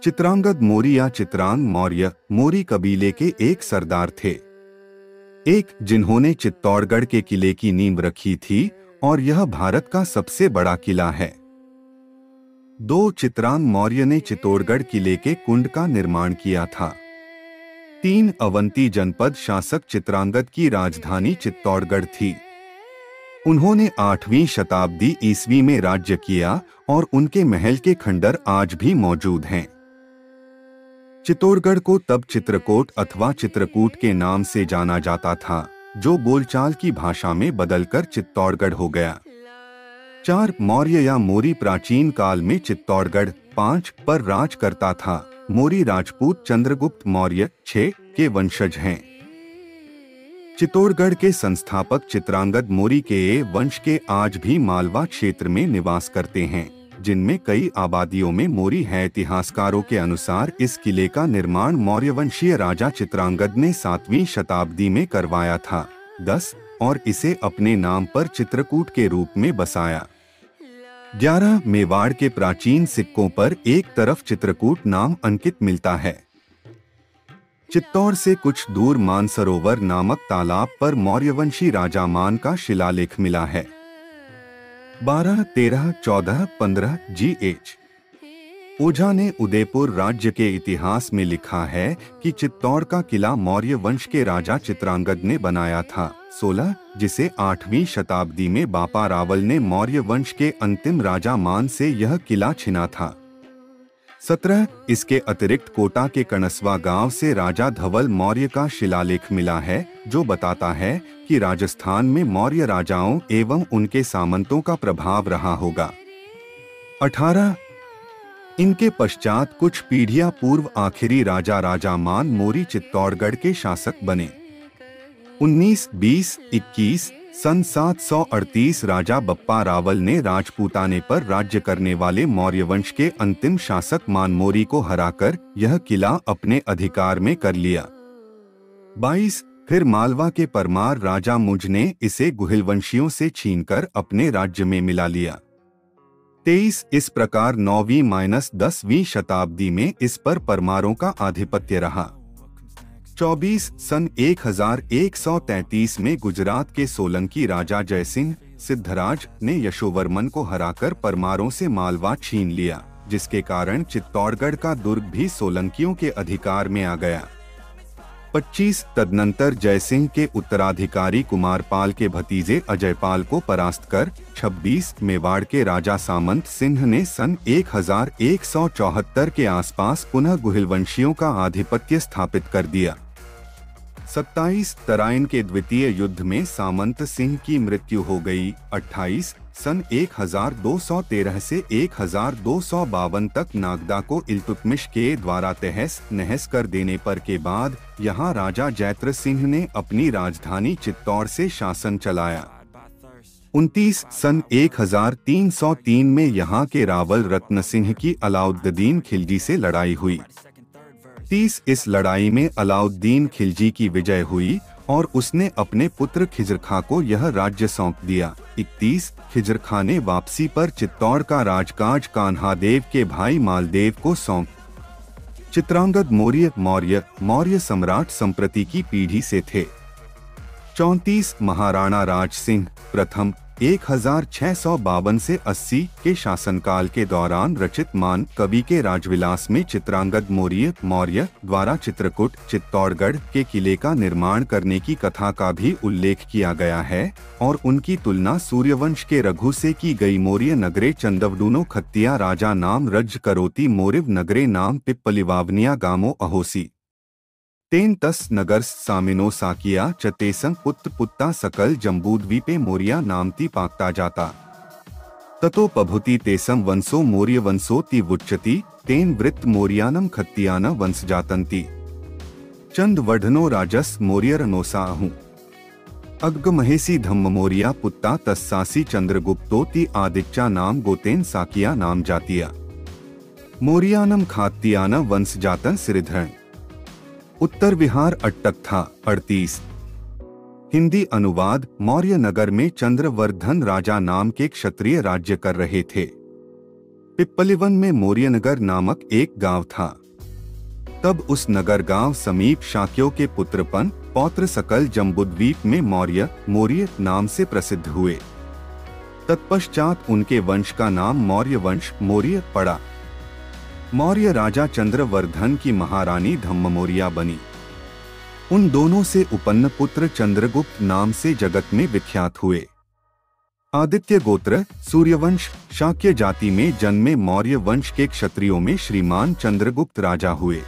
चित्रांगद मौर्य या चित्रांग मौर्य मौर्य कबीले के एक सरदार थे, एक जिन्होंने चित्तौड़गढ़ के किले की नींव रखी थी और यह भारत का सबसे बड़ा किला है। दो, चित्रांग मौर्य ने चित्तौड़गढ़ किले के कुंड का निर्माण किया था। 3, अवंती जनपद शासक चित्रांगद की राजधानी चित्तौड़गढ़ थी। उन्होंने 8वीं शताब्दी ईस्वी में राज्य किया और उनके महल के खंडर आज भी मौजूद हैं। चित्तौड़गढ़ को तब चित्रकोट अथवा चित्रकूट के नाम से जाना जाता था, जो बोलचाल की भाषा में बदलकर चित्तौड़गढ़ हो गया। 4, मौर्य या मौर्य प्राचीन काल में चित्तौड़गढ़ 5 पर राज करता था। मौर्य राजपूत चंद्रगुप्त मौर्य 6 के वंशज हैं। चित्तौड़गढ़ के संस्थापक चित्रांगद मौर्य के वंश के आज भी मालवा क्षेत्र में निवास करते हैं, जिनमें कई आबादियों में मौर्य हैं। इतिहासकारों के अनुसार इस किले का निर्माण मौर्य वंशीय राजा चित्रांगद ने 7वीं शताब्दी में करवाया था। 10, और इसे अपने नाम पर चित्रकूट के रूप में बसाया। 11, मेवाड़ के प्राचीन सिक्कों पर एक तरफ चित्रकूट नाम अंकित मिलता है। चित्तौड़ से कुछ दूर मानसरोवर नामक तालाब पर मौर्यवंशी राजा मान का शिलालेख मिला है। 12, 13, 14, 15 GH ओझा ने उदयपुर राज्य के इतिहास में लिखा है कि चित्तौड़ का किला मौर्य वंश के राजा चित्रांगद ने बनाया था। 16, जिसे 8वीं शताब्दी में बापा रावल ने मौर्य वंश के अंतिम राजा मान से यह किला छिना था। 17, इसके अतिरिक्त कोटा के कणसवा गांव से राजा धवल मौर्य का शिलालेख मिला है, जो बताता है कि राजस्थान में मौर्य राजाओं एवं उनके सामंतों का प्रभाव रहा होगा। 18, इनके पश्चात कुछ पीढ़ियां पूर्व आखिरी राजा मान मौर्य चित्तौड़गढ़ के शासक बने। 19, 20, 21 सन 738 राजा बप्पा रावल ने राजपूताने पर राज्य करने वाले मौर्य वंश के अंतिम शासक मान मौर्य को हराकर यह किला अपने अधिकार में कर लिया। 22, फिर मालवा के परमार राजा मुझ ने इसे गुहिलवंशियों से छीनकर अपने राज्य में मिला लिया। 23, इस प्रकार 9वीं-10वीं शताब्दी में इस पर परमारों का आधिपत्य रहा। 24, सन 1133 में गुजरात के सोलंकी राजा जयसिंह सिद्धराज ने यशोवर्मन को हराकर परमारों से मालवा छीन लिया, जिसके कारण चित्तौड़गढ़ का दुर्ग भी सोलंकियों के अधिकार में आ गया। 25, तदनंतर जयसिंह के उत्तराधिकारी कुमारपाल के भतीजे अजयपाल को परास्त कर 26 मेवाड़ के राजा सामंत सिंह ने सन 1174 के आसपास पुनः गुहिलवंशियों का आधिपत्य स्थापित कर दिया। 27, तराइन के द्वितीय युद्ध में सामंत सिंह की मृत्यु हो गई। 28, सन 1213 से 1252 तक नागदा को इल्तुतमिश के द्वारा तहस नहस कर देने पर के बाद यहाँ राजा जैत्र सिंह ने अपनी राजधानी चित्तौड़ से शासन चलाया। 29, सन 1303 में यहाँ के रावल रत्न सिंह की अलाउद्दीन खिलजी से लड़ाई हुई। 30, इस लड़ाई में अलाउद्दीन खिलजी की विजय हुई और उसने अपने पुत्र खिजर खां को यह राज्य सौंप दिया। 31, खिजर खां ने वापसी पर चित्तौड़ का राजकाज कान्हादेव के भाई मालदेव को सौंप। चित्रांगद मौर्य सम्राट संप्रति की पीढ़ी से थे। 34, महाराणा राज सिंह प्रथम 1652 से 80 के शासनकाल के दौरान रचित मान कवि के राजविलास में चित्रांगद मौर्य द्वारा चित्रकूट चित्तौड़गढ़ के किले का निर्माण करने की कथा का भी उल्लेख किया गया है और उनकी तुलना सूर्यवंश के रघु से की गई। मौर्य नगरे चंदवडूनो खत्तिया राजा नाम रज करोति मौर्य नगरे नाम पिप्पलिवावनिया गामो अहोसी तेन तस नगर सामिनो साकिया चतेसंग पुत्ता सकल जम्बूद्वीपे मौर्या नामती पाक्ता जाता ततो पभुति तेसम वंशो मौर्य वंशोति वुच्यति तेन वृत्त मौर्यानम खत्तियान वंशजातंती चंद वढ़नो राजस मौर्यरनोसाहु अग्गमहेसी धम्म मौर्या पुत्ता तस्सासी चंद्रगुप्तोति आदिच्चा नाम गोतेन साकिया नाम जातिया मौर्यानम खात्तियान वंशजातन सिरिधरण। उत्तर विहार अट्टक था। 38, हिंदी अनुवाद मौर्य नगर में चंद्रवर्धन राजा नाम के क्षत्रिय राज्य कर रहे थे। पिप्पलीवन में मौर्यनगर नामक एक गांव था। तब उस नगर गांव समीप शाक्यों के पुत्रपन पौत्र सकल जम्बूद्वीप में मौर्य नाम से प्रसिद्ध हुए। तत्पश्चात उनके वंश का नाम मौर्य वंश मौर्य पड़ा। मौर्य राजा चंद्रवर्धन की महारानी धम्ममौर्या बनी। उन दोनों से उपन्न पुत्र चंद्रगुप्त नाम से जगत में विख्यात हुए। आदित्य गोत्र सूर्यवंश शाक्य जाति में जन्मे मौर्य वंश के क्षत्रियों में श्रीमान चंद्रगुप्त राजा हुए।